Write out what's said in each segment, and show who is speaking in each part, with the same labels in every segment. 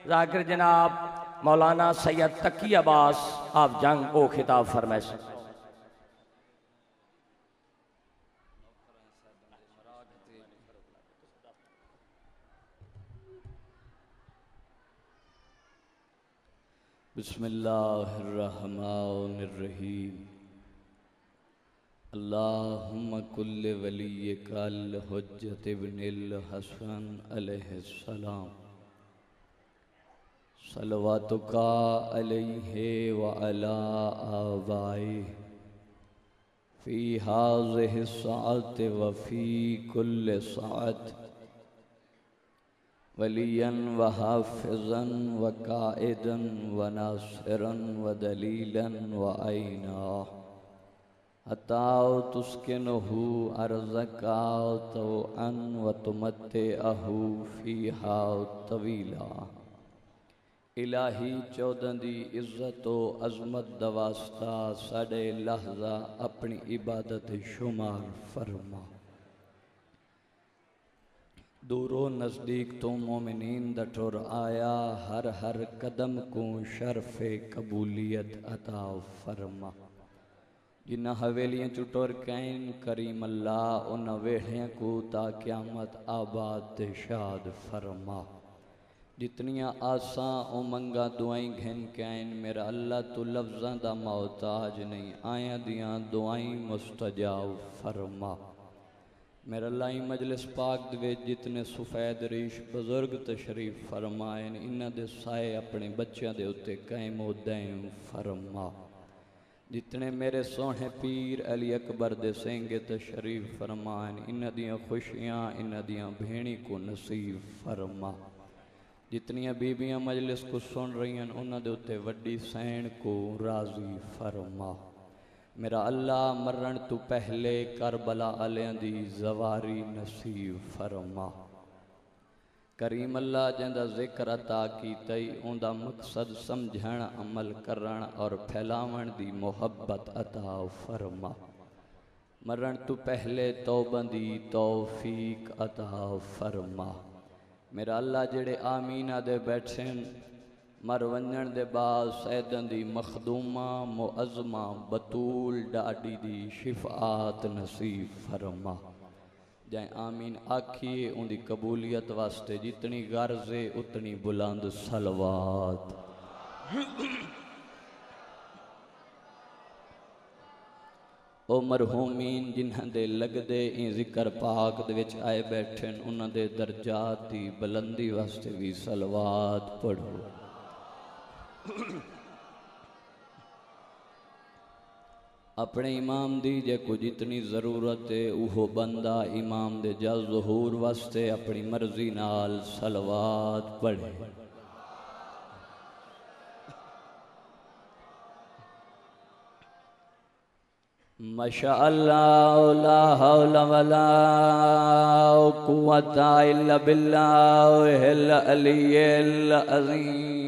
Speaker 1: जाकिर जनाब मौलाना सैयद तकी अब्बास आप जंग ओ खिताब फरमाइश।
Speaker 2: बिस्मिल्लाहिर्रहमानिर्रहीम। अल्लाहुम्मा कुल्ले वलिय्यकल हुज्जत इब्निल हसन अलैहिस्सलाम सलवातुका अलैहि व अला आबाई फ़ी हाज़िहि सअत व फ़ी कुल्लि सअत वलियन व हाफ़िज़न व काइदन व नासिरन व दलीलन व आइना हत्ता तुस्किनुहु अर्ज़का तो अन व तुमत्तिअहु फ़ीहा तवीला। इलाही चौदह दी इज़्ज़त व अज़मत दा वास्ता साडे लहज़ा अपनी इबादत शुमार फरमा। दूरो नज़दीक तो मोमिनीन दा टुर आया हर हर कदम को शर्फ़े कबूलियत अता फरमा। जिन्ना हवेलियां चु टुर कैन करीम अल्लाह उन वेढ़ियां को ता क़यामत आबाद शाद फरमा। जितनियां आसा उमंगा दुआई घिन कैन मेरा अल्लाह तू लफ्ज़ां दा मोहताज नहीं आया दियां दुआई मुस्तजाब फरमा। मेरा अल्लाह मजलिस पाक दे जितने सफ़ैद रीश बुजुर्ग तशरीफ फरमाए इन्हां दे साए अपने बच्चों के उत्ते कायम व दायम फरमा। जितने मेरे सोहने पीर अली अकबर दे सेंगे तशरीफ फरमाए इन्हां दियां खुशियाँ इन्हां दियां भेणी को नसीब फरमा। जितनियां बीबियां मजलिस को सुन रही हैं उन्हां दे उत्ते वड्डी सैन को राज़ी फरमा। मेरा अल्लाह मरण तो पहले करबला आलियां दी ज़वारी नसीब फरमा। करीम अल्लाह जिंदा जिक्र अता कीतई उनका मकसद समझण अमल करन और फैलावन दी मोहब्बत अता फरमा। मरण तो पहले तौबा दी तौफीक अता फरमा। मेरा अल्लाह जेड़े आमीना दे बैठे मर वंजन दे बाद सैदन दी मखदूमा मुअज़्ज़मा बतूल डाडी दी शिफात नसीब फरमा। जै आमीन आखिए उनकी कबूलियत वास्ते जितनी गर्ज़े उतनी बुलंद सलवात। ओ मरहूमीन जिन्हां दे लगदे इन जिक्र पाक दे विच आए बैठे उन्हां दे दर्जात दी बुलंदी वास्ते भी सलवात पढ़ो। अपने इमाम दी जे कुछ जितनी ज़रूरत है उहो बंदा इमाम दे जा ज़हूर वास्ते अपनी मर्जी नाल सलवात पढ़े। माशाअल्लाह ला हौला वला कुव्वता इल्ला बिल्लाहिल अलिय्यिल अज़ीम।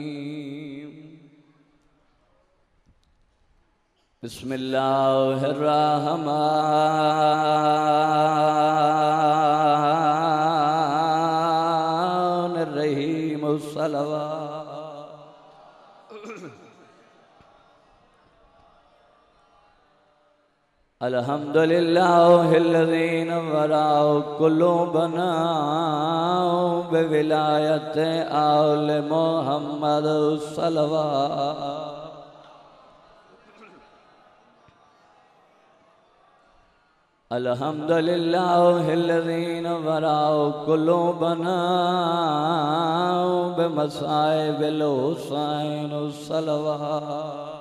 Speaker 2: बिस्मिल्लाहिर्रहमानिर्रहीम सलवात। अल्हम्दुलिल्लाहिल्लज़ी नव्वरा कुलूबना बिविलायत आल मुहम्मद सलवात। अल्हम्दुलिल्लाहिल्लज़ी नव्वरा कुलूबना बिमसाइबिल हुसैन सलवात।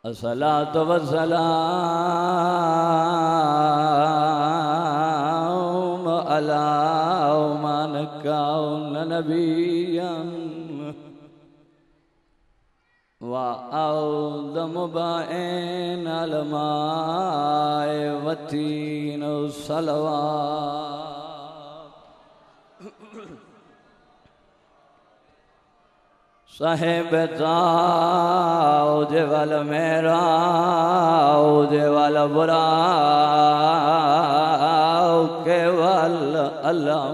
Speaker 2: अस्सलातु वस्सलामु अला मन कान नबिय्यन व औदम बैन अलमाए वतीन सलवात। साहेब जाओ जे वाल मेरा जे वाल बुरा के वल अल्लाह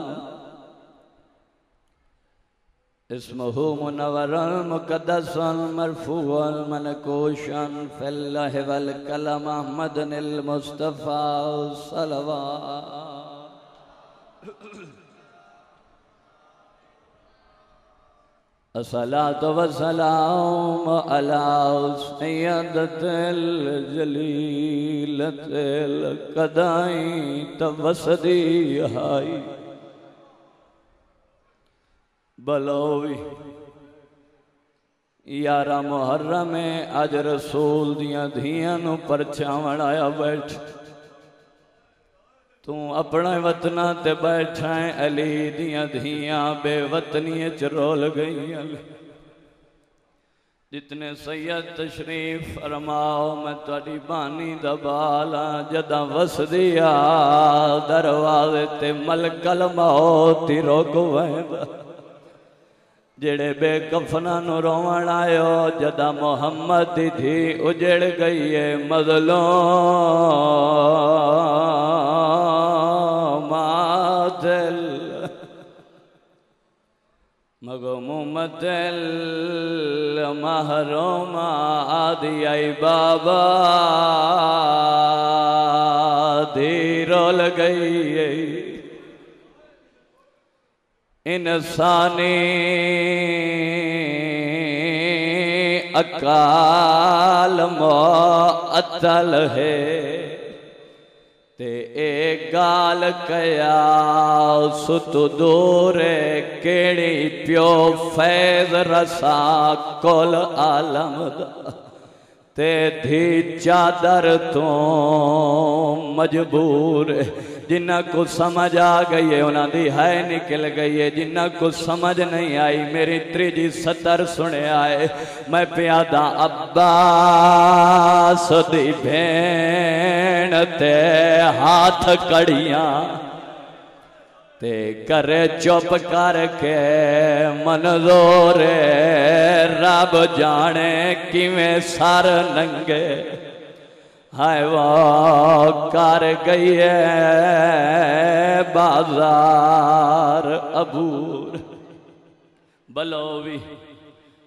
Speaker 2: इसमहु मुनव्वरन मुक़द्दसन मरफूअन मनकूशन फिल्लाहि वल कलम अहमदनिल मुस्तफ़ा सल्लल्लाहु अस्सलातु वस्सलाम अला सय्यदतिल जलीलतिल कदाई तवसदी हाई बलोवी 11 मुहर्रम अज रसूल दियां धियां नूं परछावण आया बैठ तू अपने वतना ते बैठा है अली दियां धियां बेवतनी च रोल गई जितने सैयद तशरीफ फरमाओ मैं तुहाडी बानी दा बाला जदा वसदिया दरवाजे ते मलकल मौत ही रोक वैंदा जेड़े बेकफना नू रोवण आयो जदा मोहम्मद दी थी उजड़ गई है मज़लूमातिल मगमूमतिल महरूमा आदि आई बाबा दी रोल गई है इंसानी अकाल मुअत्तल है ते एक गाल कया सुत दूरे केड़ी प्यो फैज रसा कुल आलम ते धी चादर तो मजबूर जिन्ना को समझ आ गई है उन्होंने है निकल गई है जिन्ना को समझ नहीं आई मेरी त्रीजी सतर सुने आए मैं प्यादा अब्बास दी भेण ते हाथ कड़ियां ते करे चुप करके मनजोरे रब जाने किवें सर नंगे हाय वो कर गई है बाजार अबूर बलोवी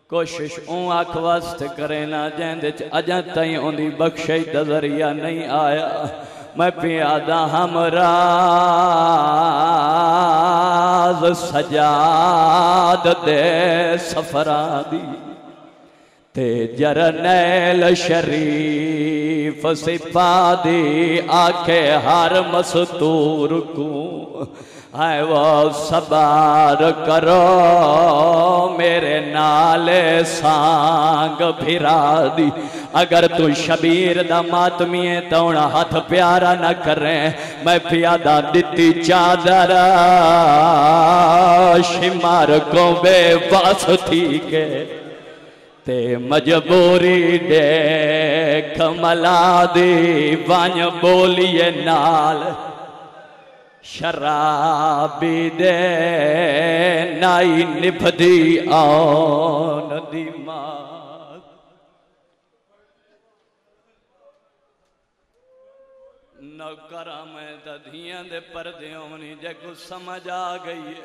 Speaker 2: कोशिश आख वास्त करे ना जैंदे च अजा तई उन्दी बख्शिश दा जरिया नहीं आया मैं प्यादा हमराज सजाद दे सफरा दी ते जरनैल शरीफ सिपादी आखे हर मस्तूर को है वो सबार करो मेरे नाले सांग फिरा दी अगर तू शबीर दा मातमी है तो हाथ प्यारा न करें मैं प्यादा दिती चादर शिमार को बेबस थी के ते मजबूरी देख मला दी वन बोलिए नाल शराबी दे नाई निभदी आन दी मात नौकरा मैं दधियां दे पर्दे होनी जे कुछ समझ आ गई है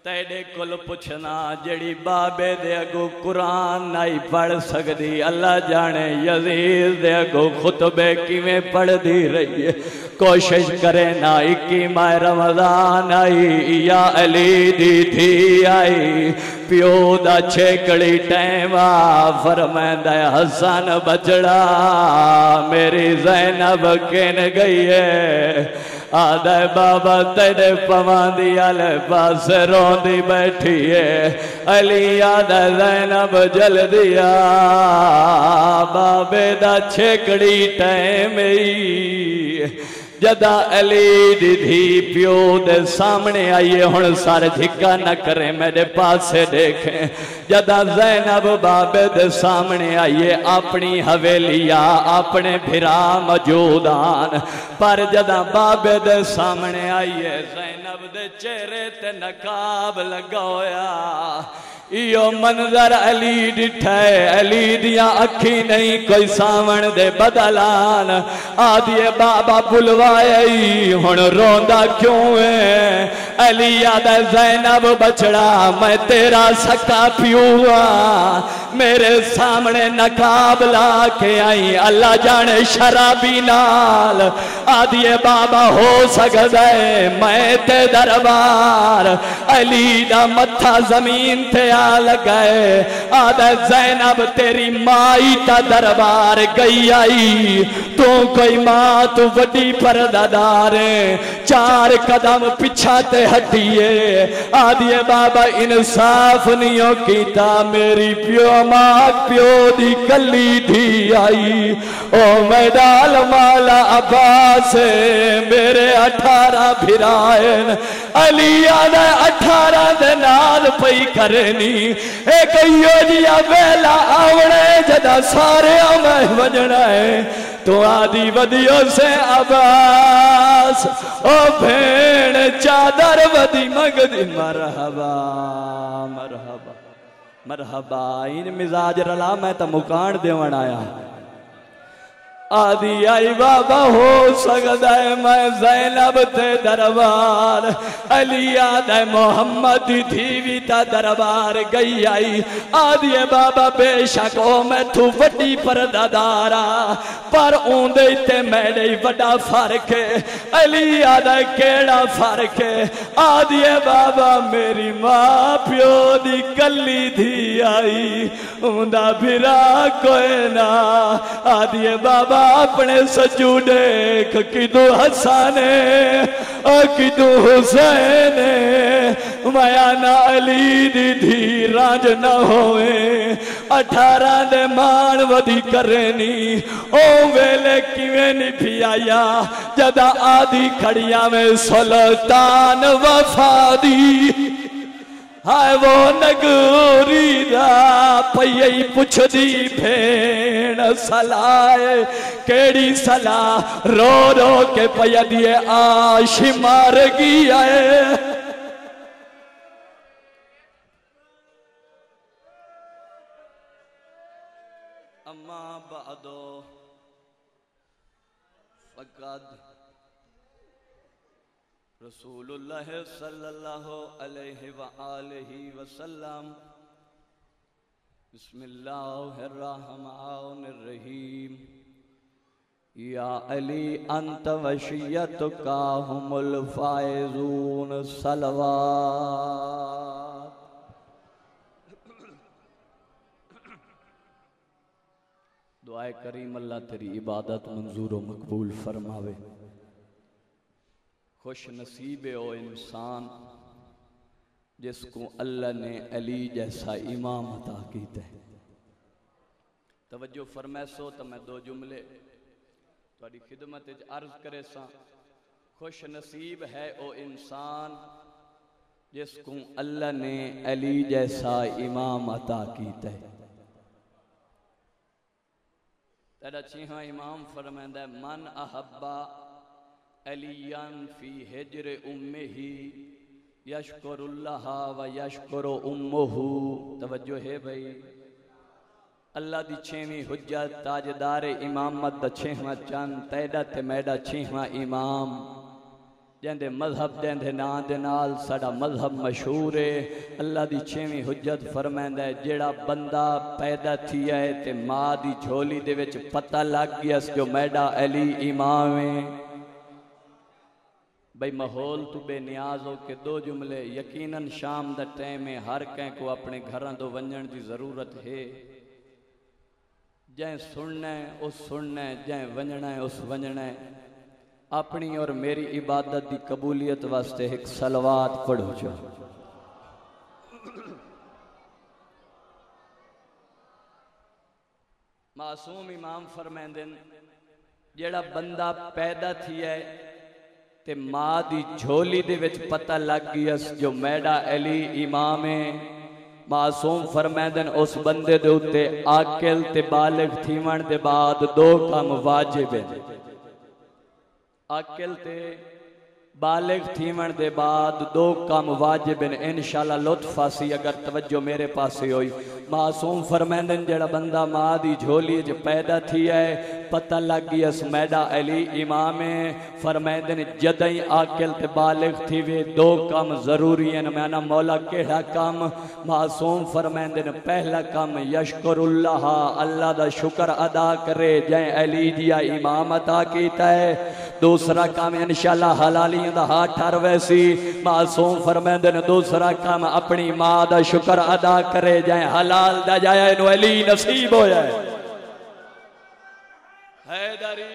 Speaker 2: तेरे कोल पुछना जड़ी बाबे दे अगो कुरान नहीं पढ़ सकती अल्लाह जाने यजीद दे अगो खुतबे किवें पढ़दी रही है कोशिश करे ना 21 माह रमजान आई या अली दी थी आई प्यो दा छेकड़ी टैमा फरमांदा हसन बचड़ा मेरी ज़ैनब किन गई है आदा बाबा तेरे पवांदी आले पास रोंदी बैठी है अली आदा ज़ैनब जल दिया बाबे दा छेकड़ी टैम जदा अली दीदी प्यो दे सामने आइए हुण सारे धिक्का न करे मेरे पासे देखे जदा ज़ैनब बाबे दे सामने आइए अपनी हवेलिया अपने भिरा मौजूदान पर जदा बाबे दे सामने आइए ज़ैनब दे चेहरे ते नकाब लगा होया यो मंजर अली डिठा अली दिया अखी नहीं कोई सावण दे बदलान आदिए बाबा बुलवाई हुण रोंदा क्यों है अली याद ज़ैनब बछड़ा मैं तेरा सका पियूआ मेरे सामने नकाब ला के आई अल्लाह जाने शराबी नाल आदिए बाबा हो सकता है मैं ते दरबार अली दा मत्था जमीन ते आ लगाए आदा ज़ैनब तेरी माई ता दरबार गई आई तू कोई मां तू वड्डी परदादार चार कदम पिछा ते हटिए आदिए बाबा इंसाफ नहीं हो कीता मेरी प्यो मां प्यो दी कली धी आई ओ मैदाल माला अब्बास मेरे 18 भिराएन अली आदा 18 दे नाल पई करनी एक योजिया वेला आवणे जदा सारे मैं वजना है तो आदि वदियो से अब्बास ओ भेण चादर वदी मगदी मरहबा मरहबा मरहबा इन मिजाज रला मैं तो मुकान देवन आया आदि आई बाबा हो सकता है मैं ज़ैनब ते दरबार अली आदा मोहम्मद थी ता दरबार गई आई आदि बाबा बेशक ओ मैं तू वड्डी परदादारा पर ऊंदे ते मेरे बड़ा फर्क है अली आदा केड़ा फर्क है आदि बाबा मेरी मां प्यो दी कली थी आई ऊंदा भिरा कोई ना आदि बाबा अपने सजू देख किदू हसाने किदू हुसैन माया ना अली दी धी राज न होवे 18 दे मान वधी करनी ओ वेले किवें नहीं पियाया जदा आदि खड़िया में सुल्तान वफादी हाय वो नगरी दा पई पुछदी भेण सलाए केड़ी सला रो रो के पया दिए आश मार गई है अम्मा बादो फकद रसूलुल्लाह सल्लल्लाहु अलैहि व आलिहि वसल्लम बिस्मिल्लाहिर रहमानिर रहीम या अली अंत वशियतुका हुमुल फाइजून सलवात दुआए करीम अल्लाह तेरी इबादत मंजूर व मकबूल फरमावे खुश नसीब ओ इंसान जिसको अल्लाह ने अली जैसा इमाम अता कीता है तवज्जो फरमैसो तो मैं दो जुमले तुहाडी खिदमत विच अर्ज करे सा खुश नसीब है ओ इंसान जिसको अल्लाह ने अली जैसा इमाम अता कीता है तेरा 6वां इमाम फरमांदा मन अहब्बा अलियन फी हिज्र उम्मिही यशकुरुल्लाह व यशकुरु उम्मुहु तवज्जो है भाई अल्लाह दी 6वीं हुज्जत ताजदार इमामत दा 6वां चंद तैदा ते मैदा 6वां इमाम जेंदे मजहब जेंदे नां दे नाल साडा मजहब मशहूर है अल्लाह दी 6वीं हुज्जत फरमांदा है जेड़ा बंदा पैदा थिया है ते मां दी झोली दे विच पता लग गया जो मैडा अली इमाम है भाई माहौल तू बेनियाज हो के दो जुमले यकीनन शाम दा टाइम है हर कैं को अपने घरों तो वंजन की जरूरत है जै सुनना है उस सुनना है जै वंजना है उस वंजना है अपनी और मेरी इबादत की कबूलियत वास्ते एक सलवात पढ़ो जो मासूम इमाम फरमांदे जेड़ा बंदा पैदा थिया है ते मां दी झोली दे विच पता लग गया जो मैडा अली इमाम है मासूम फरमांदे उस बंदे दे उत्ते आकिल ते बालिग थीवण दे बाद दो काम वाजिब है आकिल ते बालिग थीवण दे बाद दो काम वाजिब हैं इंशाल्लाह लुत्फ आसी अगर तवज्जो मेरे पासे होई। मासूम फरमांदन जेड़ा बंदा मां दी झोली च पैदा थी है पता लग गया मैडा अली इमाम है फरमांदन जदई आकिल ते बालिग थी वे दो काम जरूरी हैं। मैंने मौला केड़ा काम? मासूम फरमांदन पहला काम यशकुरुल्लाह अल्लाह दा शुक्र अदा करे जै अली जिया इमाम अता कीता है। दूसरा काम इंशाल्लाह हलालियां दा हाथ ठर वैसी। मासूम फरमांदे ने दूसरा काम अपनी मां दा शुक्र अदा करे जाए हलाल दा जाए इनु अली नसीब हो जाए। हैदरी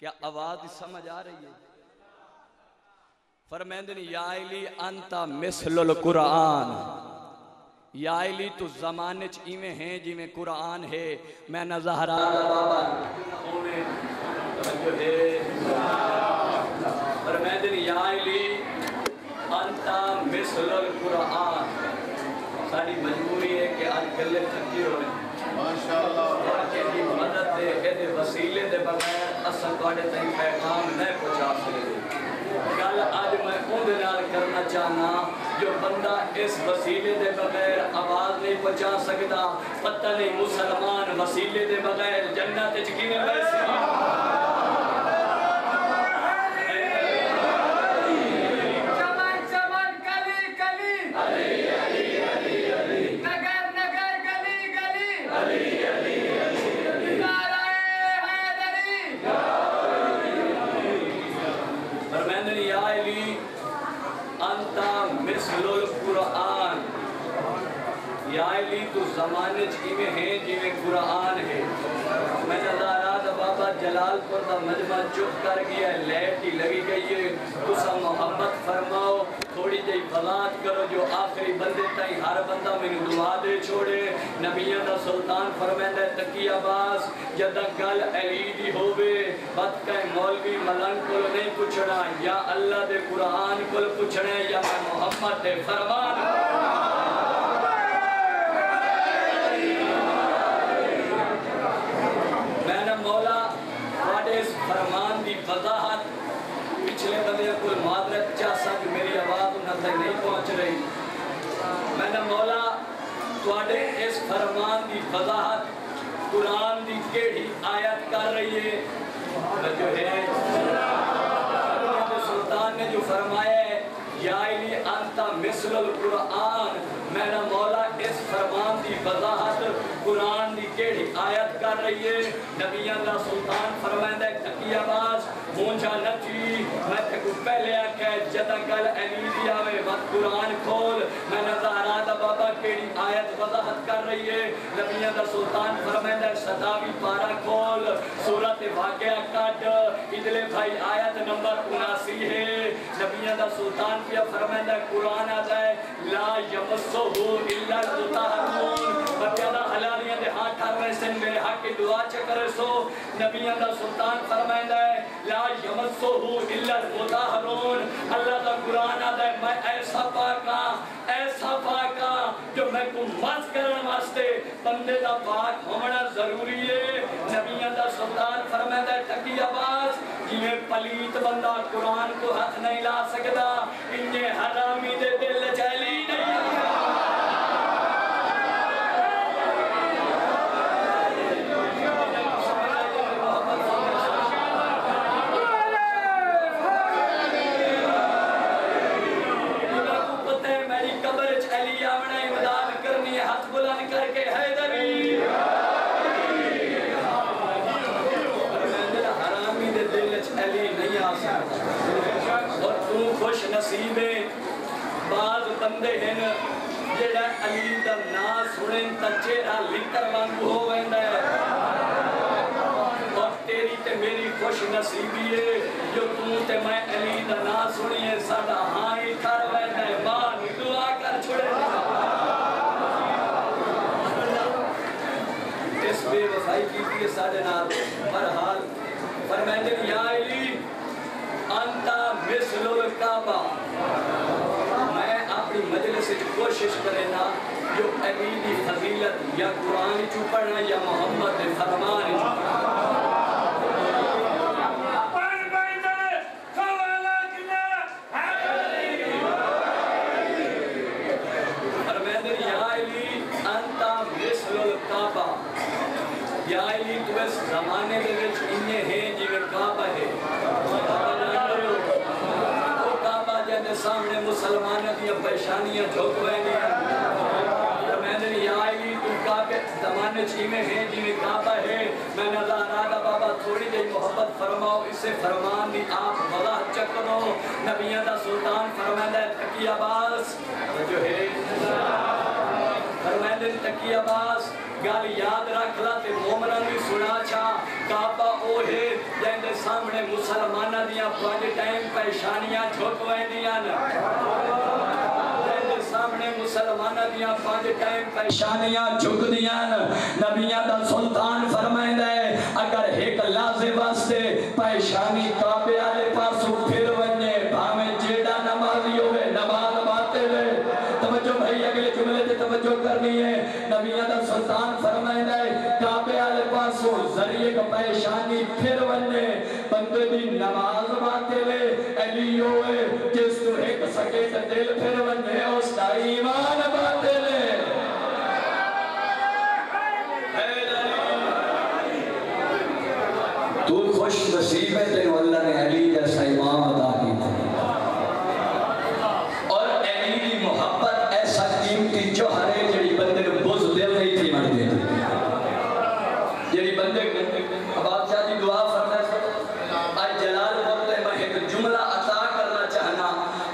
Speaker 2: क्या आवाज समझ आ रही है? फरमांदे ने या अली अंता मिसलुल कुरान या अली तू जमाने च इवें है जिवें कुरान है। मैं नज़हरा साड़ी मजबूरी है कि आज गले थकी हो मदद दे वसीले दे बगैर असल तुहाडे ताईं पैगाम नहीं पहुंचा सकते। गल आज मैं उहदे नाल करना चाहना जो बंदा इस वसीले दे बगैर आवाज नहीं पहुंचा सकता। पता नहीं मुसलमान वसीले दे बगैर जन्नत च किवें बैठे। तो जमाने जिमें है जिमें कुरान है। मैं नज़ारात बाबा जलालपुर का मजमा चुप कर गया लाइट ही लगी गई है। तुसा मोहब्बत फरमाओ थोड़ी जी फलात करो जो आखिरी बंदे ताई हर बंदा मैनू दुआ दे छोड़े। नबियां दा सुल्तान फरमांदा तकी अब्बास जदा गल अली दी होवे बत कह मौलवी मलंग को नहीं पूछना या अल्लाह दे कुरान को पूछना या मैं मोहम्मद दे फरमान। फरमान की वजाहत पिछले बंदे को मादरत चाह सक मेरी आवाज उन्हें तक नहीं पहुंच रही। मैंने मौला तुहाडे इस फरमान की वजाहत कुरान की केड़ी आयत कर रही है जो है सुल्तान ने जो फरमाया है या इली अंता मिसलुल कुरान। मैंने मौला इस फरमान की वजाहत कुरान की केड़ी आयत कर रही है। नबियां दा सुल्तान फरमांदा तकी आवाज मूंझा नची मैं तेको पहले आख्या जदा गल अली दी आवे वत कुरान खोल। मैं नज़ारा दा बाबा केड़ी आयत वजाहत कर रही है। नबियां दा सुल्तान फरमांदा 27 पारा खोल सूरत वाक़िया काट इदले भाई आयत नंबर 79 है। नबियां दा सुल्तान पिया फरमांदा कुरान आता है ला यमस्सुहु इल्ला मुतहहरून। बच्चा हलालियां दे हाथ ठर रहे से मेरे हक की दुआ च करे सो। नबियां दा सुल्तान फरमांदा है ला यमस्सुहु इल्ला मुतहहरून। अल्लाह दा कुरान आता है मैं ऐसा पाक हां जो मैं को मत करने वास्ते बंदे दा पाक होना जरूरी है। नबियां दा सुल्तान फरमांदा है तकी आवाज जिवें पलीत बंदा कुरान को हाथ नहीं ला सकदा इन्ने हरामी दे दिल च अली नहीं। खुश नसीबे बाज बंदे हैं जेड़ा अली दा नाम सुने ता चेहरा लिकर वांगू हो वैंदा है। और तेरी ते मेरी खुश नसीबी है जो तू ते मैं अली दा नाम सुनिए साडा हां ही कर वैंदा है। मां दुआ कर छोड़े इस बेवफाई की साडे नाल बहरहाल फरमांदे या अली अंता मिसलुल काबा। मैं अपनी मजलिस कोशिश करेना जो अली दी फजीलत या कुरान चू पढ़ना या मोहम्मद दे फरमान जैसे सामने मुसलमानों की परेशानियां झुक मैंने आई तू काबे जमाने में है जिन्हें काबा है मैं नजर बाबा थोड़ी देर मोहब्बत फरमाओ इसे फरमान दी आप बड़ा चकनो नबिया दा सुल्तान फरमांदा तकी अब्बास जो है फरमांदे तकी अब्बास गल याद रख ला ते मोमना भी सुना छा काबा ओ है जिंदे सामने मुसलमाना दियां 5 टाइम परेशानियां झुक वैंदियां सामने मुसलमाना दियां 5 टाइम परेशानियां झुकदियां नबियां दा सुल्तान फरमांदा है अगर एक लाजे वास्ते परेशानी काबे वाले पासों फिर वने भावे जेड़ा नमाजी होवे नमाज बातिल है तवज्जो भाई अगले जुमले पे तवज्जो करनी है नबियां दा सुल्तान फरमांदा है काबे वाले पासों जरिए का परेशानी फिर वने बंदे दी नमाज बातिल है अली होवे जिस तू एक सके ते दिल फिर वने उस दा ईमान बातिल है तू खुश नसीब है तेरे अल्लाह ने अली जैसा इमाम अता किया और अली की मोहब्बत ऐसा कीमती जौहर है जेड़ी बंदे को बुझ दिल नहीं थी मन दे जेड़ी बंदे बादशाह की दुआ फरमाए आज जलालपुर में मैं एक जुमला अता करना चाहना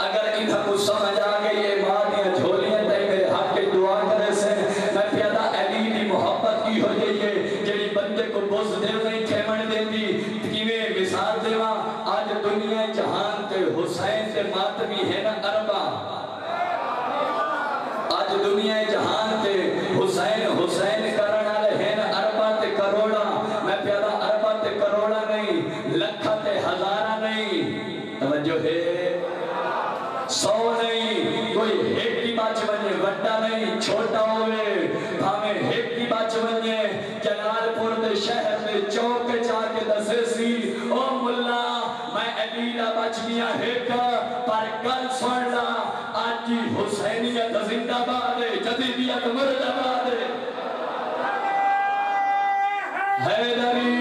Speaker 2: अगर इन्हें कुछ समझ आ गई है मां दी झोलियां ते मेरे हक की दुआ करे से मैं प्यादा अली की मोहब्बत की हो गई है जेड़ी बंदे को बुझ दिल नहीं खेमण देती किवें मिसाल देवा आज दुनिया जहान ते हुसैन ते मातमी है ना अरबा आज दुनिया जहान ते हुसैन हुसैन करन वाले हैं ना अरबा ते करोड़ा मैं प्यादा अरबा ते करोड़ा नहीं लखा ते हजारा नहीं तवज्जो है 100 नहीं कोई एक की बात बने वड्डा नहीं छोटा होवे भावे एक की बात बने जलालपुर दे शहर दे चौक जाके दसे सी ओ मुल्ला मैं अली दा बच गया एक पर कल सुन ला आज की हुसैनियत जिंदाबाद है जदीदियत मुर्दाबाद है हैदरी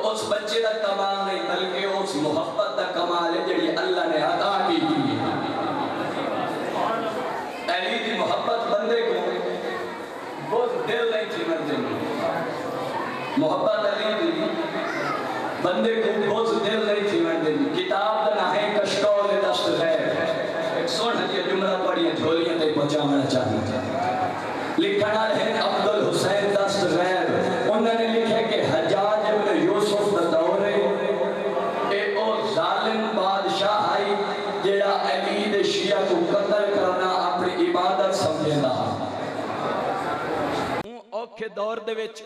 Speaker 2: उस बच्चे का कमाल नहीं बल्कि उस मोहब्बत का कमाल है जेड़ी अल्लाह ने अता की है अली की मोहब्बत बंदे को बहुत दिल नहीं थी मर्दे मोहब्बत अली की बंदे को बहुत दिल नहीं थी मर्दे किताब का ना है कश्तौल दस्त है एक सुन हजी जुमला पढ़िए झोलियां तक पहुंचाना चाहते लिखना है अब्दुल हुसैन दस्त गैर उन्होंने लिखे कि हज्जाज इब्न यूसुफ दा दौर ए ओ जालिम बादशाह आई जेड़ा अली दे शिया को कत्ल करना अपनी इबादत समझदा औखे दौर दे विच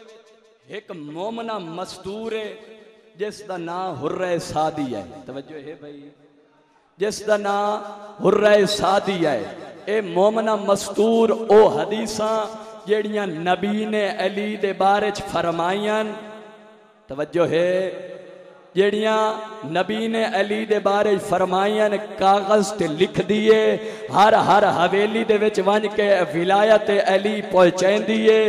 Speaker 2: एक मोमना मस्तूर है जिस दा नाम हुर्रे सादी है तवज्जो है भाई जिस दा नाम हुर्रे सादी है ए मोमना मस्तूर ओ हदीसां जेड़ियां नबी ने अली दे बारे च फरमाइयां तवज्जो है जेड़ियां नबी ने अली दे बारे च फरमाइयां कागज ते लिख दिए हर हवेली दे विच वंज के विलायत अली पहुंचांदी है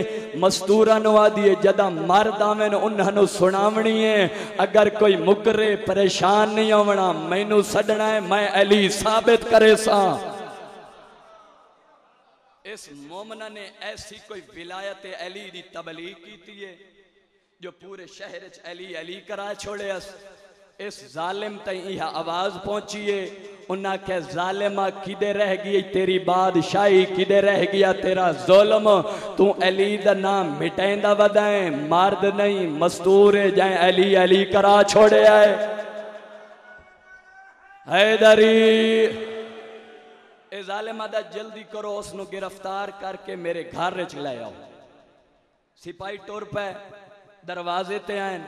Speaker 2: मस्तूरा नु आदी है जदा मर्द आवेन उन्हां नु सुनावनी है अगर कोई मुकरे परेशान नहीं होवना मैनू सदना है मैं अली साबित करे सा इस मोमना ने ऐसी कोई विलायत अली दी तबलीग की है जो पूरे शहर च अली अली करा छोड़े इस जालिम तई यह आवाज पहुंची है उन्हें आख्या जालिमा किदे रह गई तेरी बादशाही किदे रह गया तेरा जुल्म तू अली दा नाम मिटाइंदा वदाए मर्द नहीं मस्तूर है जाए अली अली करा छोड़े आए हैदरी ए जालिम आदा जल्दी करो उसनु गिरफ्तार करके मेरे घर च ले आओ सिपाही टुर पे दरवाजे ते आए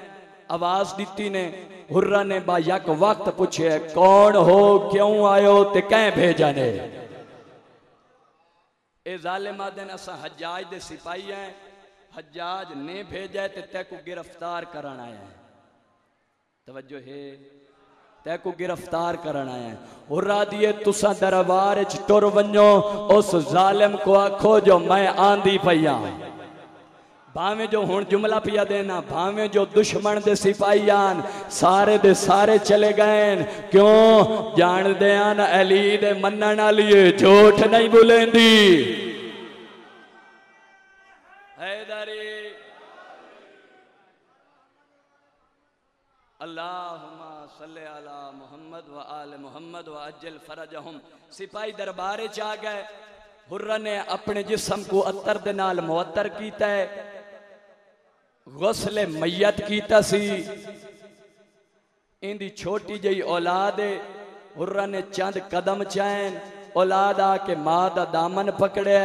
Speaker 2: आवाज दी ने हुर्रा ने बा यक वक्त पूछे कौन हो क्यों आयो ते कै भेजा ने ए जालिम आदे असा हज्जाज दे सिपाही हैं हज्जाज ने भेजा ते तैको गिरफ्तार करन आया है तवज्जो है तैको गिरफ्तार करना है हुर्रा दिए तुसा दरबार च टुर वनो उस जालिम को आखो जो मैं आंदी पईया भावें जो हुण जुमला पिया देना, भावें जो दुश्मन दे सिपाही आन सारे दे सारे चले गए। क्यों? जान दे आन अली दे मनन वाली झूठ नहीं बोलेंदी। हैदरी अल्लाहुम्मा सल्ले अला मुहम्मद व आले मुहम्मद व अज्जल फरजहुम। सिपाही दरबार च आ गए। हुर्रा ने अपने जिस्म को अत्तर दे नाल मुअत्तर कीता है, गुस्ले मैयत कीता सी। इंदी छोटी जही औलाद है। हुर्रा ने चंद कदम चैन औलाद आके माँ का दामन पकड़े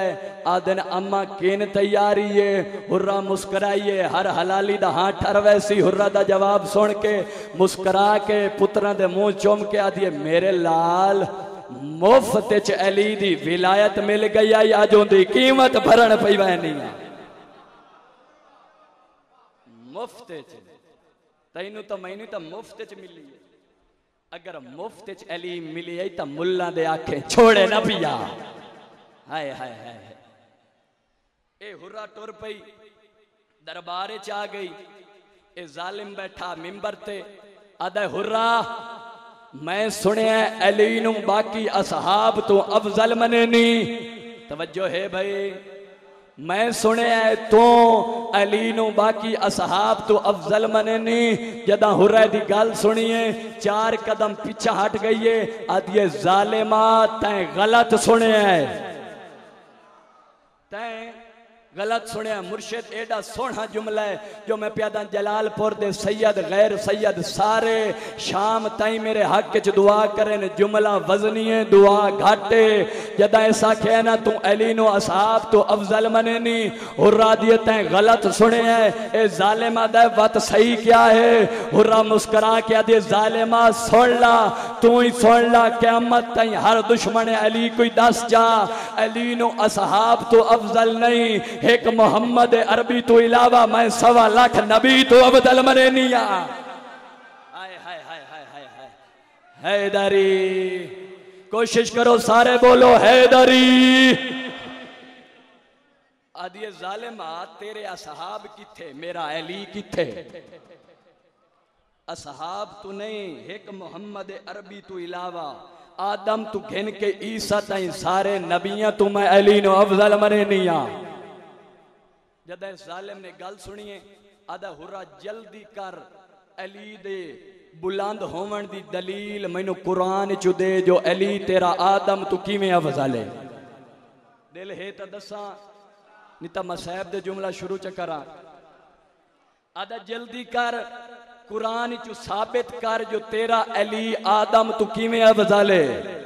Speaker 2: आदन अम्मा किन तैयारी है। हुर्रा मुस्कराइए, हर हलाली दा हाथ ठरवे सी। हुर्रा दा जवाब सुन के मुस्करा के पुत्रा दे मुंह चुम के आदिए मेरे लाल मुफ्त च अली दी विलायत मिल गई आई। अज उनकी कीमत भरन पई वैनी मुफ्त तैनू तो मैनू तो मुफ्त च मिली है। अगर मुफ्त च अली मिली है तो मुल्ला दे आखे छोड़े ना पिया। हाय हाय हाय ए हुर्रा टुर पई दरबार च आ गई। ए जालिम बैठा मिंबर ते आदा हुर्रा मैं सुनिया अली नू बाकी असहाब तो अफजल मनेनी। तवज्जो है भाई, मैं सुनिया तो अली नू बाकी असहाब तो अफजल मनेनी। जदा हुर्रा दी गल सुनिए 4 कदम पीछा हट गई है। आदिए जालिमा तैं गलत सुनिया है, तैं गलत सुनिया। मुर्शिद एडा सोहना जुमला है जो मैं प्यादा जलालपुर दे सैयद गैर सैयद सारे शाम ताई मेरे हक च दुआ करें। जुमला वजनी है दुआ घाटे। जदा ऐसा कहे ना तू अली नो असहाब तो अफजल मने नी। हुर्रा दिए तैं गलत सुने है। ए जालिमा दा वत सही क्या है? हुर्रा मुस्करा के आदि जालिमा सुन ला, तू ही सुन ला। क़यामत ताई हर दुश्मन अली कोई दस जा। अली नो असहाब तो अफजल नहीं, एक मोहम्मद अरबी तो इलावा मैं 1.25 लाख नबी तो अफजल मने नहीं। हाय हाय हाय हाय हाय हाय हैदरी। कोशिश करो सारे बोलो हैदरी। आदिए जालिमा तेरे असहाब किथे, मेरा अली किथे? असहाब तू नहीं, एक मोहम्मद अरबी तो इलावा आदम तू घिन के ईसा ताई सारे नबियां तू मैं अली नो अफजल मने नहीं। जद जालिम ने गल सुनिए आदा हुर्रा जल्दी कर अली दे बुलंद होवन दी दलील मैनू कुरान चु दे जो अली तेरा आदम तू किवें अफजल है। दिल है तो दसा नहीं तो मसैब दे जुमला शुरू च करा। आदा जल्दी कर कुरान चु साबित कर जो तेरा अली आदम तू किवें अफजल है।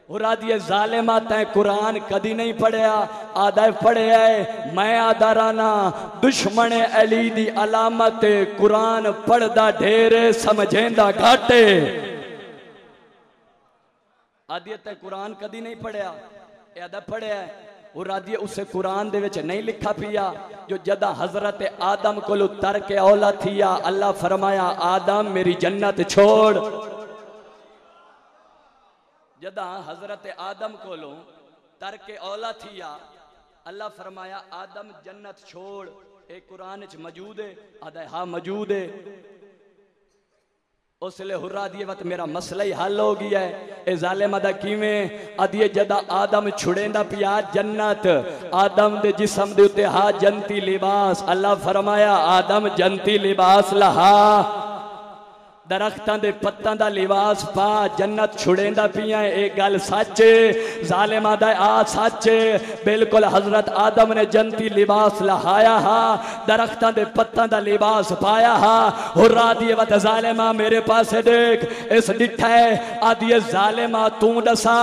Speaker 2: हुर्रा दिए जालिमा तैं कुरान कदी नहीं पढ़िया। आदा पढ़िया है मैं आदा राना दुश्मन अली दी अलामत कुरान पढ़दा ढेरे समझेंदा घाटे। आदिए तैं कुरान कदी नहीं पढ़िया। आदा पढ़िया है। हुर्रा दिए उसे कुरान दे विच नहीं लिखा पिया जो जदा हजरत आदम कोलो तर के औला थिया अल्लाह फरमाया आदम मेरी जन्नत छोड़। जदा हजरत आदम कोलो तर के औला थिया अल्लाह फरमाया आदम जन्नत छोड़। एक कुरान च मौजूद है? आदा हाँ मौजूद है। उसले हुर्रा दिए वत मेरा मसला ही हल हो गया है। ए जालिमा दा किवें? आदिए जदा आदम छुड़ेंदा पिया जन्नत आदम दे जिस्म दे उत्ते हा जन्नती लिबास अल्लाह फरमाया आदम जन्नती लिबास लहा। दरख्तां दे पत्तां दा लिबास पा जन्नत छुड़ेंदा पिया। एक गल सच जालिमा दा आ सच बिल्कुल। हजरत आदम ने जन्नती लिबास लहाया हा, दरख्तां दे पत्तां दा लिबास पाया हा। हुर्रा दिए वत जालिमा मेरे पासे देख इस डिठा है। आदिए जालिमा तू दसा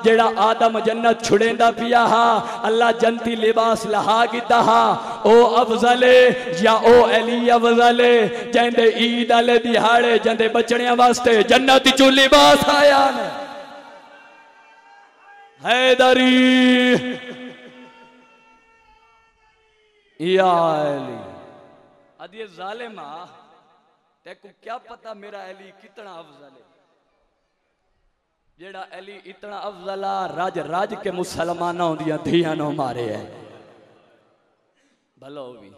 Speaker 2: जेड़ा आदम जन्नत छुड़ेंदा पिया हा अल्लाह जन्नती लिबास लहा कीता हा ओ अफजल या ओ अली अफजल जेंदे ईद आले दिहाड़े जंदे बचने वास्ते जन्नत चो लिबास आया ने। हैदरी या अली। अदिए जालिमा तेको क्या पता मेरा अली कितना अफजल है। जेड़ा अली इतना अफजला राज राज के मुसलमानों दियां धियां नो मारे है। भलो भी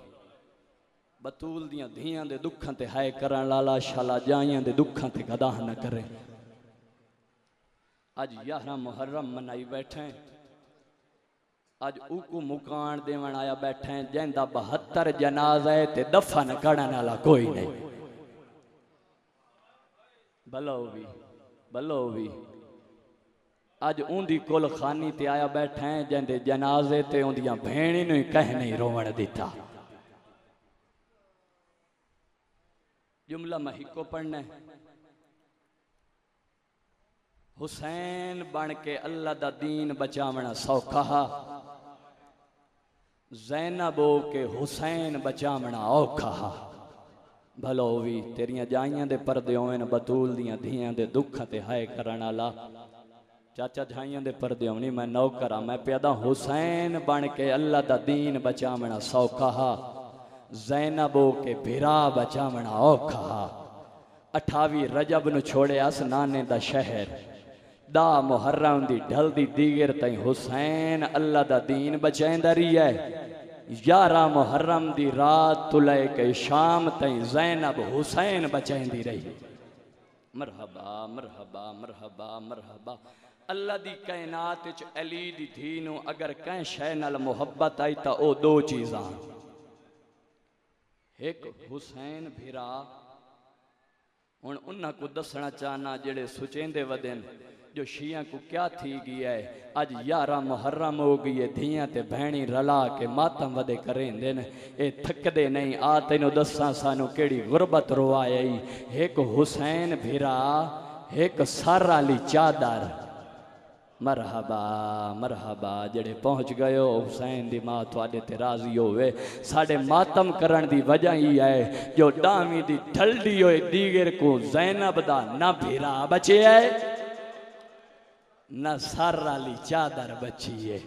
Speaker 2: बतूल दियां धियां दे दुखां ते हाय करन लाला शाला जाइयां दे दुखां ते गदाह न करे। अज 11 मुहर्रम मनाई बैठे, अज उकू मुकान देवन आया बैठे जैंदा 72 जनाजा है ते दफन करन वाला कोई नहीं। बलो भी अज उंदी कुल खानी ते आया बैठे जैंदे जनाजे ते उंदियां भेणी नूं कह नहीं रोवण दिता। जुमला मैं हिको पढ़ना, हुसैन बन के अल्लाह दा दीन बचावना सौखा, ज़ैनब हो के हुसैन बचावना औखा। भलो भी तेरियां जाइयां दे पर्दे होवन बतूल दियां धियां दे दुख ते हाय करन वाला। चाचा झाइयां दे पर्दे होनी मैं नौकर मैं प्यादा हुसैन बन के अल्लाह दा दीन बचावना सौखा, ज़ैनब हो के भिरा बचावना औखा। 28 रजब नु छोड़ियास नाने दा शहर, दा मुहर्रम दी ढल दी दीगर तई हुसैन अल्लाह दा दीन बचाइंदा रही है। 11 मुहर्रम दी रात तो लेके शाम तई ज़ैनब हुसैन बचाइंदी रही। मरहबा मरहबा मरहबा मरहबा। अल्लाह दी कायनात च अली दी धी नू अगर कहीं शै नाल मुहब्बत आई तो ओ दो चीज़ां, एक हुसैन भिरा। हुण उन्हां को दसना चाहना जेड़े सुचेंदे वदेन जो शिया को क्या थी गया है। अज 11 मुहर्रम हो गई है, धियां ते भैणी रला के मातम वदे करेंदे न, ए थकदे नहीं। आ तेनों दसा सानू केड़ी गुरबत रोआई। एक हुसैन भिरा, एक सर वाली चादर। मरहबा मरहबा जेड़े पहुँच गए हो हुसैन दी मां तुहाडे ते राजी होवे। साडे मातम करन दी वजह ही है जो डामी दी ढलदी होए दीगर को ज़ैनब दा ना भिरा बचे है न सर वाली चादर बची है।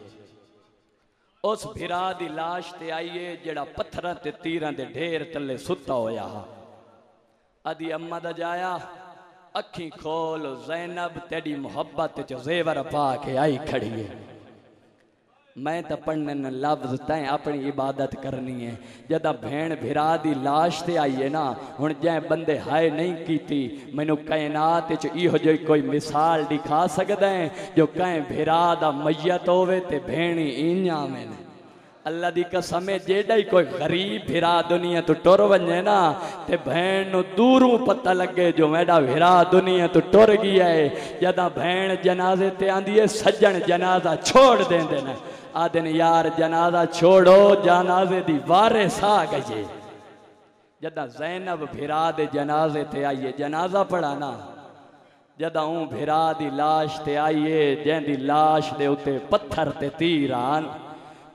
Speaker 2: उस भिरा दी लाश ते आईए जेड़ा पत्थरां ते तीरां दे ढेर तले सुता होया। अदी अम्मा दा जाया अखी खोल ज़ैनब तेरी मुहब्बत च ज़ेवर पा के आई खड़ी है। मैं तो पढ़ने न लफ्ज तैं अपनी इबादत करनी है। जदा भेण भिरा दी लाश ते आई है ना, हुण जै बंदे हाय नहीं कीती मैनू कायनात च इहो जी कोई मिसाल दिखा सकदा है जो कहीं भिरा दा मैयत होवे ते भेणी इयां में। अल्लाह दी कसम है जेड़ा ही कोई गरीब भिरा दुनिया तो टुर वने ना ते भैन नू दूरों पता लगे जो मेरा भिरा दुनिया तो टुर गया है। जदा भैन जनाजे ते आंदी है सज्जन जनाजा छोड़ देंदे ने, आदन यार जनाजा छोड़ो जनाजे दी वारिस आ गई। जदा ज़ैनब भिरा दे जनाजे ते आइए जनाजा पढ़ाना, जदा ऊँ भिरा दी लाश ते आइए जैंदी लाश दे उते पत्थर ते तीर आन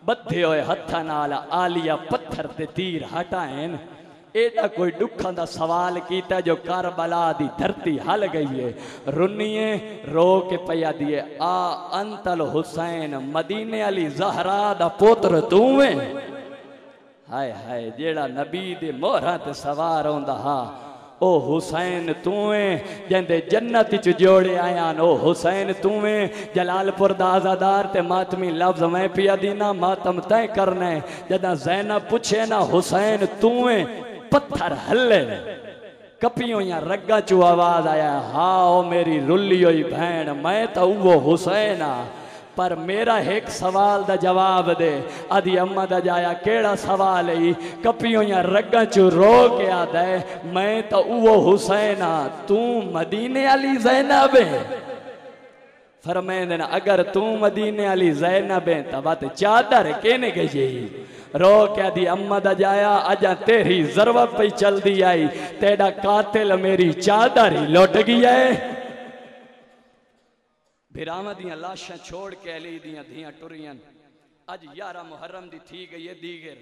Speaker 2: बद्धे हुए हत्थां नाल आलिया पत्थर ते तीर हटाएन। एडा कोई दुखां दा सवाल कीता जो करबला दी धरती हल गई है। रुनिए रो के पया दिए आ अंतल हुसैन मदीने अली ज़हरा दा पुत्र तू है। हाय हाय जेड़ा नबी दे मोहरां ते सवार होंदा हा ओ हुसैन तू है जंदे जन्नत च जोड़े आया। ओ हुसैन तू है जलालपुर दा आज़ादार ते मातमी लफ्ज मैं पिया दीना मातम तय करना है। जदा ज़ैनब पूछे ना हुसैन तू है पत्थर हल्ले कपियों या रग्गा चू आवाज आया हाँ ओ मेरी रुली हुई भैन मैं तो वो हुसैन आ पर मेरा एक सवाल दा जवाब दे। आदि अम्मा दा जाया केड़ा सवाल है कपियों या रग्गा चू रो के आदा है मैं तो वो हुसैन आ तू मदीने अली ज़ैनब है। फरमाइंदे न अगर तू मदीने अली ज़ैनब है तो बात चादर केने गई रो क्या दी अम्मा दा जाया अजा तेरी जरूरत पे चल दी आई तेरा कातिल मेरी चादर ही लुट गया है। भिरावां दियां लाशां छोड़ के अली दियां धियां टुरियां। अज 11 मुहर्रम दी थी गई है दीगर।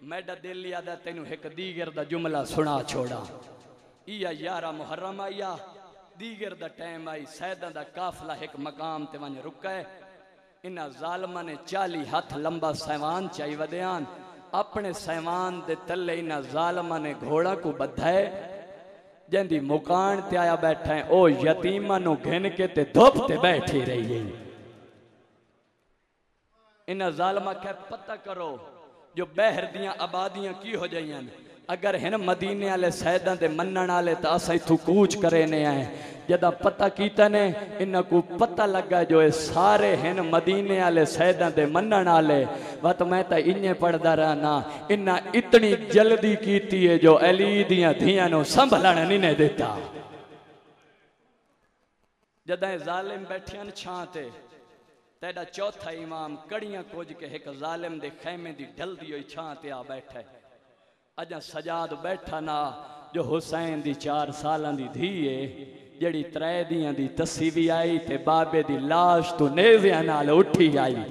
Speaker 2: मैडा दिल याद है तेनू एक दीगर दा जुमला सुना छोड़ा। इया 11 मुहर्रम आया दीगर दा टाइम आई सैदा दा काफला एक मकाम ते वंज रुका है। इन्हां जालमां ने 40 हाथ लंबा सैवान चाई वदयान अपने सैवान दे तले इन्हां जालमां ने घोड़ा को बधा है जंदी मुकान ते आया बैठा है ओ यतीमा नु घिन के ते धुप ते बैठी रही है। इन्हां जालमा कह पता करो जो बहर दियां आबादियां की हो जाइयां अगर हैं मदीने वाले सैदां दे मनण वाले तो असां इथों कूच करे ने आए जदा पता कीता ने इन्हां को पता लगा जो ये सारे हैं मदीने वाले सैदां दे मनण वाले वत मैं तो इन्हें पढ़दा रहना इन्हां इतनी जल्दी कीती है जो अली दियां धियां नूं संभलण नहीं ने देता। जदा जालिम बैठियां छां ते तेरा चौथा इमाम कड़ियां कुछ के एक जालिम दे खैमे दी ढलदी हुई छां ते आ बैठा अजा सजाद बैठा ना जो हुसैन दी 4 सालां दी धी है जड़ी 3 दियां दी तस्सी भी आई ते बाबे दी लाश तो नेज़ियां नाल उठी आई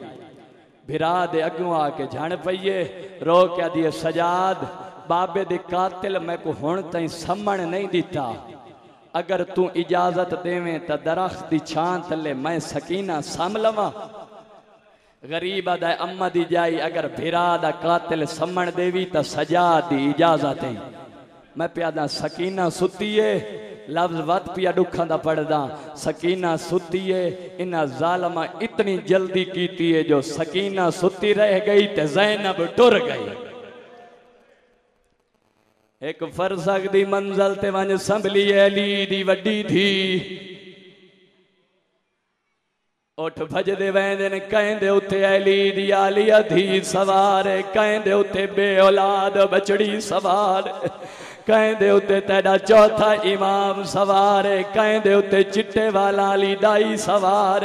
Speaker 2: भिरा दे अगों आके झण पईए रो क्या दिए सजाद बाबे दे कातिल मैं को हुण ताईं सम्मण नहीं दिता अगर तू इजाजत देवें तो दरख्त दी छां थले मैं सकीना साम लवां गरीब आदा अम्मा दी जाई अगर भिरा दा कातिल सम्मण देवी तो सजाद दी इजाजत है मैं प्यादा सकीना सुतीए लफ्ज वत पिया दुखा दा पढ़दा सकीना सुतीए इन्हां जालमा इतनी जल्दी कीती है जो सकीना सुती रह गई ते ज़ैनब टुर गई एक फरसक दी मंजिल ते वंज संभली अली दी वड्डी थी उठ भजदे वेंदे ने कहंदे उते अली दी आलिया थी सवार कहंदे उते बे औलाद बचड़ी सवार कहंदे उते तेरा चौथा इमाम सवार कहंदे उते चिट्टे वाला अली दाई सवार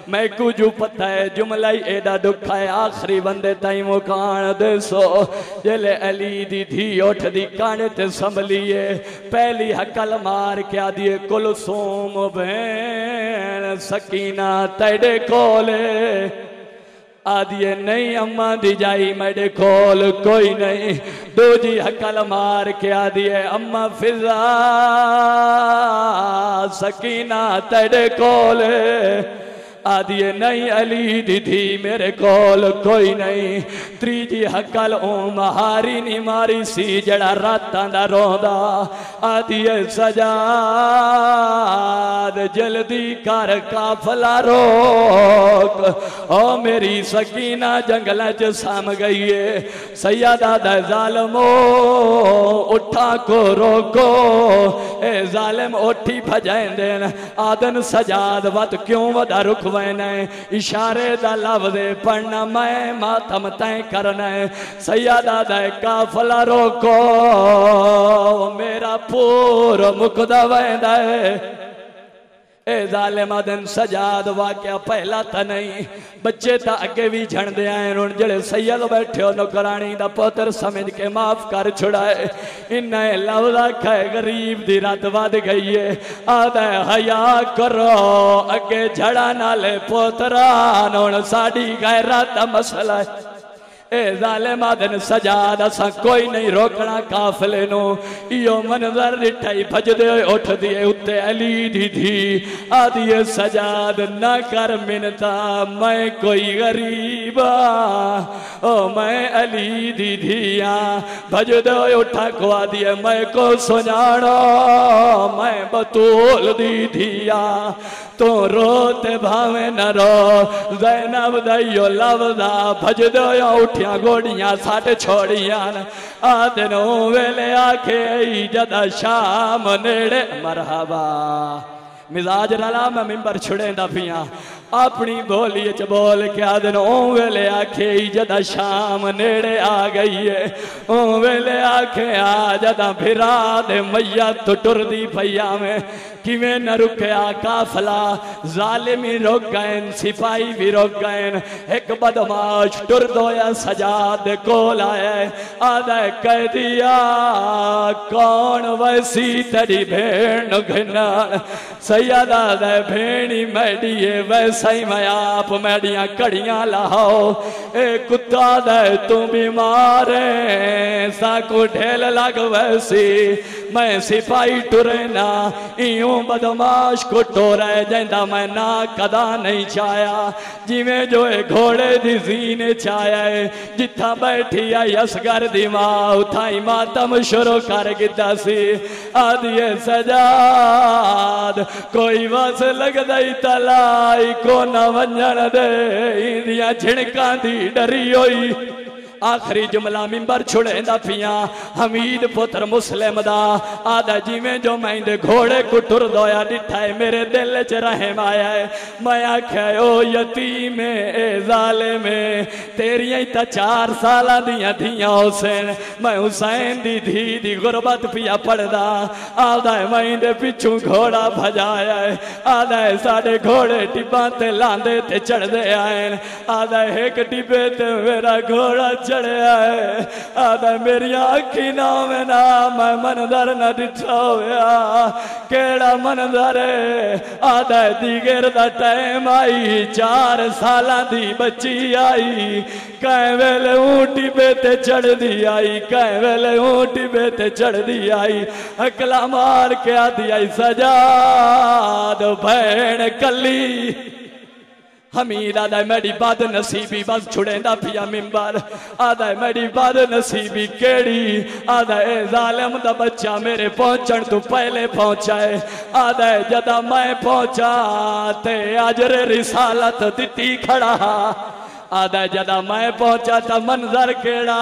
Speaker 2: मैं कुछ पता है जुमला ही एडा दुखा है आखिरी बंदे ताई मुकान दसो जेले अली दी धी उठ दी काने ते संभलिए पहली हकल मार के आदिए कुलसूम भैन सकीना तेरे कोले आदिए नहीं अम्मा दी जाई मेरे कोल कोई नहीं दूजी हकल मार के आदिए अम्मा फिजा सकीना तेरे कोल आदिए नहीं अली दीदी मेरे कोल कोई नहीं त्रीजी हकल ओ महारी नी मारी सी जड़ा रातां दा रोंदा आदिए सजाद जल्दी कर काफला रोक ओ मेरी सकीना जंगल च सम गई है सैयदा दा जालमो उठा को रोको ए जालिम उठी भजांदे आदन सजाद वत क्यों वदा रुक इशारे दा लफ्ज़ पढ़ना मैं मातम तय करना है सैयदा दा काफला रोको मेरा पूर मुकदा वैंदा है ए जालिम दिन सजाद वाकया पहला तो नहीं बच्चे तो अगे भी झंडे आए हूँ जेड़े सैयद बैठे हो नौकरानी दा पुत्र समझ के माफ कर छुड़ाए इन्हें लफ्ज़ आखा गरीब दी रात वध गई है आदा हया करो अगे झड़ा नाले पुत्रान हुण साडी गैरत दा मसला है ए जालिम दिन सजाद असा कोई नहीं रोकना काफले नो इो मंजर दिठाई भजदे उठ दिए उते अली दी धी आदिए सजाद ना कर मिनता मैं कोई गरीबा ओ मैं अली दी धिया भजदे उठा को आदिए मैं को सुनाणो मैं बतूल दी धिया तो रोते भावे न रो ज़ैनब दइयो लवदा भजदो उठिया गोड़ियां साठ छोड़ियां आदन वेले आखे जदा शाम नेड़े मरहबा मिजाज रला मैं मिंबर छुड़ेंदा पिया अपनी बोली च बोल के आदन ओ वेले आखे जदा शाम नेड़े आ गई है ओ वेले आखे आ जदा फिरा दे मैया तो टुरदी पईया में किवें न रुकया काफला जालिमी रुक गए सिपाही भी रुक गए एक बदमाश टुर दोया सजाद कोल आया आदा कह दिया कौन वैसी तेरी भेण घना सैयदा दे भेणी मैडिए वैसा ही मैं आप मैडिया कड़ियां लाओ ए कुत्ता दे तू बीमार है साको ढेल लग वैसी मैं सिपाही टुरे ना इं बदमाश को टोरा जाता मैं ना कदा नहीं चाया जिमें जो है घोड़े दी जीने चाया है जिथा बैठी आई असगर दी मां उठाई मातम शुरू कर गिता सी आदिए सजाद कोई वस लगदा ही तलाई को न वंजन दे इंदियां झिणकां दी डरी होई आखिरी जुमला मिंबर छुड़ेंदा पिया हमीद पुत्र मुस्लिम दा आदा जिमें जो मैं घोड़े को टुर दोया डिठा है मेरे दिल च रहम आया है। मैं आख्या ओ यतीम ए ज़ालिम तेरियां तो 4 साल दियां धियां हुसैन मैं हुसैन दी धी दी गुरबत पिया पढ़दा आदा मैं पिछू घोड़ा भजाया है आदा साढ़े घोड़े टिब्बा ते लांदे ते चढ़दे आए आदा एक टिब्बे ते मेरा घोड़ा चढ़िया है आदा मेरी अखी ना में ना मैं मनदर न दिठा होया केड़ा मनदर आदा दीगर दा टाइम आई 4 साल दी बच्ची आई कै वेले ऊँटी बेते चढ़ दी आई कै वेले ऊँटी बेते चढ़ दी आई अकला मार के आदि आई सजाद भैन कली हमीद आदा मेरी बद नसीबी बस छुड़ेंदा पिया मिंबर आदा मेरी बद नसीबी केड़ी आदा ए जालिम दा बच्चा मेरे पहुंचण तो पहले पहुंचा है आदा जदा मैं पहुंचा ते अजर रिसालत दिती खड़ा आदा जदा मैं पहुंचा था मंजर केड़ा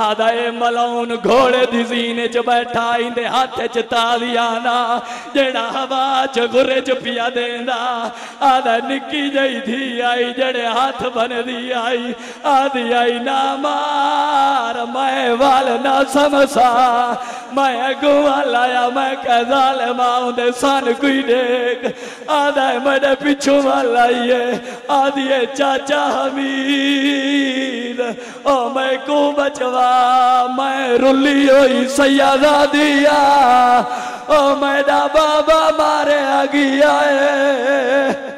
Speaker 2: आदा ए मलौन घोड़े दी जीने च बैठा इंदे हाथ च तालियां ना जेड़ा हवा च गुरे च पिया देंदा आदा निक्की जई थी आई जड़े हाथ बन दी आई आदि आई ना मार मैं वाल ना समसा मैं अगुआ लाया मैं कह ज़ालिमा उदे सन कोई देख आदा मेरे पिछू वाल आई है आदि चाचा हमीद ओ मैं को बचवा मैं रुली होई सैयदा दिया ओ मेरा बाबा मारे आ गया है